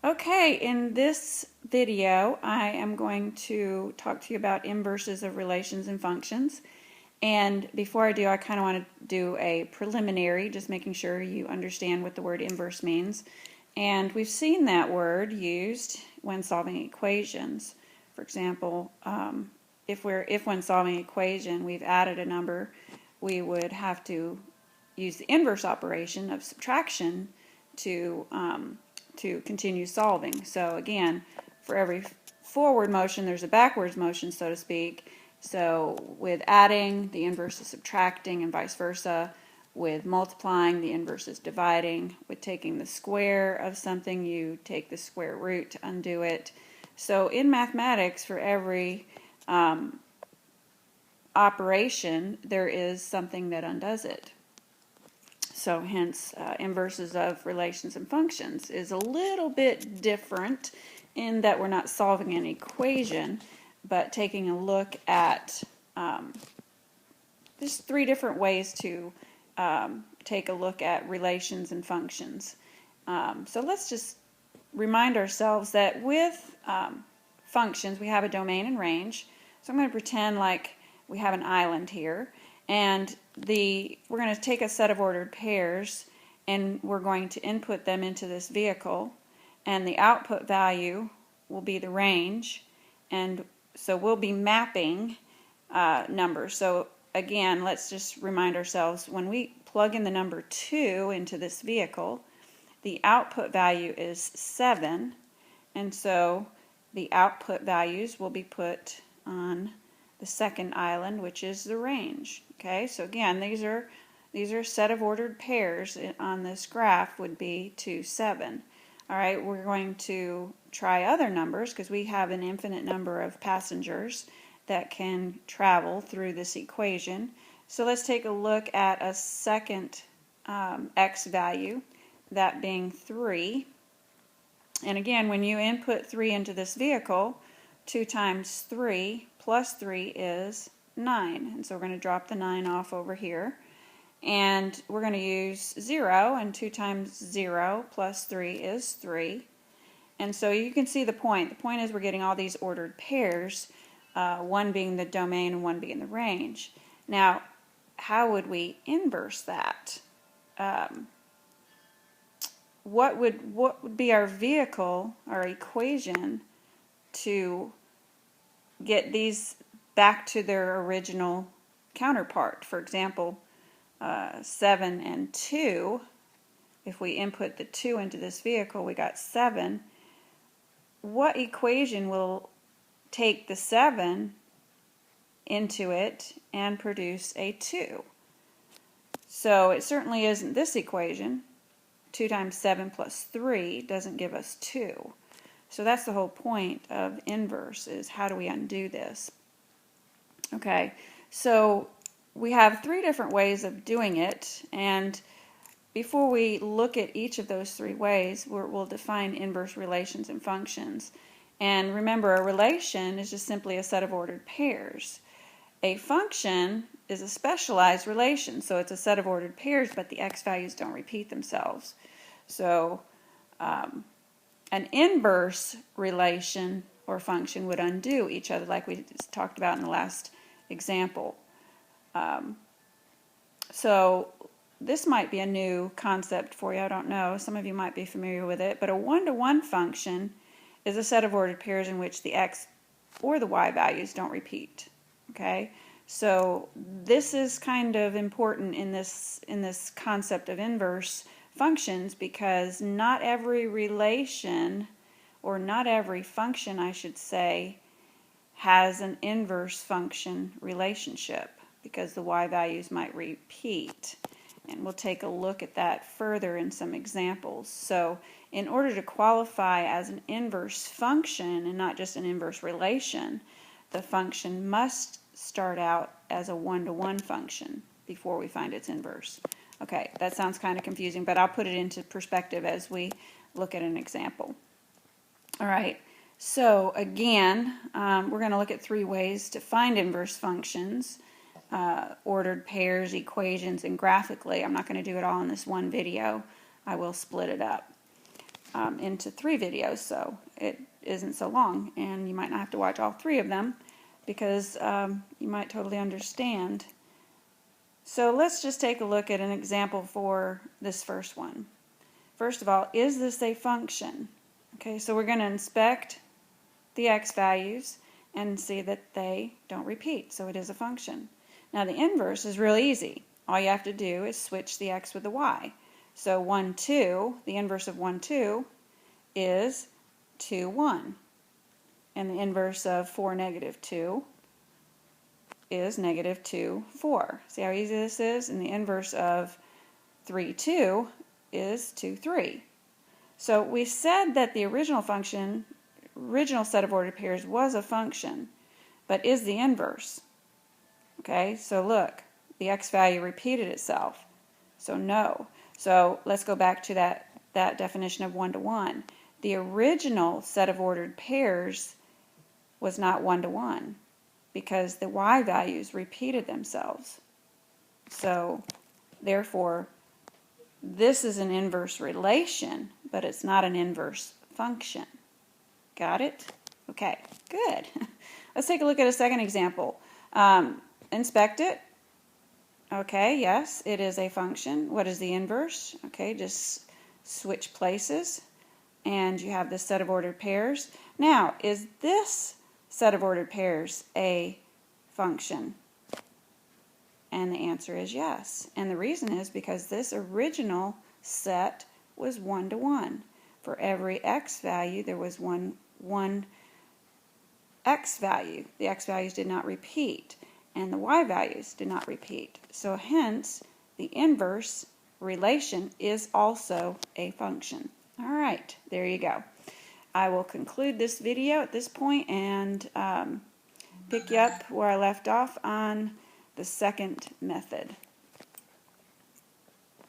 Okay, in this video I am going to talk to you about inverses of relations and functions. And before I do, I kind of want to do a preliminary, just making sure you understand what the word inverse means. And we've seen that word used when solving equations. For example, if when solving an equation we've added a number, we would have to use the inverse operation of subtraction to continue solving. So again, for every forward motion there's a backwards motion, so to speak. So with adding, the inverse is subtracting, and vice versa. With multiplying, the inverse is dividing. With taking the square of something, you take the square root to undo it. So in mathematics, for every operation, there is something that undoes it. So hence, inverses of relations and functions is a little bit different in that we're not solving an equation, but taking a look at there's three different ways to take a look at relations and functions. So let's just remind ourselves that with functions we have a domain and range. So I'm going to pretend like we have an island here, and we're going to take a set of ordered pairs and we're going to input them into this vehicle, and the output value will be the range, and so we'll be mapping numbers. So again, let's just remind ourselves, when we plug in the number 2 into this vehicle, the output value is 7, and so the output values will be put on the second island, which is the range. Okay, so again, these are a set of ordered pairs on this graph would be 2, 7. All right, we're going to try other numbers because we have an infinite number of passengers that can travel through this equation. So let's take a look at a second x value, that being 3. And again, when you input 3 into this vehicle, 2 times 3 plus 3 is 9. And so we're going to drop the 9 off over here. And we're going to use 0, and 2 times 0 plus 3 is 3. And so you can see the point. The point is we're getting all these ordered pairs, one being the domain and one being the range. Now, how would we inverse that? What would be our vehicle, our equation, to get these back to their original counterpart? For example, 7 and 2, if we input the 2 into this vehicle, we got 7. What equation will take the 7 into it and produce a 2? So it certainly isn't this equation. 2 times 7 plus 3 doesn't give us 2. So that's the whole point of inverse, is how do we undo this? Okay, so we have 3 different ways of doing it, and before we look at each of those 3 ways, we'll define inverse relations and functions. And remember, a relation is just simply a set of ordered pairs. A function is a specialized relation, so it's a set of ordered pairs, but the x values don't repeat themselves. So an inverse relation or function would undo each other, like we just talked about in the last example. So this might be a new concept for you, I don't know. Some of you might be familiar with it, but a one-to-one function is a set of ordered pairs in which the x or the y values don't repeat. Okay, so this is kind of important in this concept of inverse functions, because not every relation, or not every function I should say, has an inverse function relationship, because the y values might repeat. And we'll take a look at that further in some examples. So in order to qualify as an inverse function and not just an inverse relation, the function must start out as a one-to-one function before we find its inverse. Okay, that sounds kind of confusing, but I'll put it into perspective as we look at an example. All right, so again, we're going to look at 3 ways to find inverse functions. Ordered pairs, equations, and graphically. I'm not going to do it all in this one video. I will split it up. into 3 videos, so it isn't so long, and you might not have to watch all 3 of them because you might totally understand. So let's just take a look at an example for this first one. First of all, is this a function? Okay, so we're going to inspect the x values and see that they don't repeat, so it is a function. Now the inverse is real easy. All you have to do is switch the x with the y. So 1, 2, the inverse of 1, 2 is 2, 1. And the inverse of 4, negative 2 is negative 2, 4. See how easy this is? And the inverse of 3, 2 is 2, 3. So we said that the original set of ordered pairs was a function, but is the inverse. Okay, so look, the x value repeated itself. So no. So let's go back to that definition of 1 to 1. The original set of ordered pairs was not 1 to 1 because the y values repeated themselves. So therefore, this is an inverse relation, but it's not an inverse function. Got it? Okay, good. Let's take a look at a second example. Inspect it. Okay, yes, it is a function. What is the inverse? Okay, just switch places, and you have this set of ordered pairs. Now, is this set of ordered pairs a function? And the answer is yes. And the reason is because this original set was 1 to 1. For every x value, there was one x value. The x values did not repeat, and the y values did not repeat. So hence, the inverse relation is also a function. All right, there you go. I will conclude this video at this point and pick you up where I left off on the second method.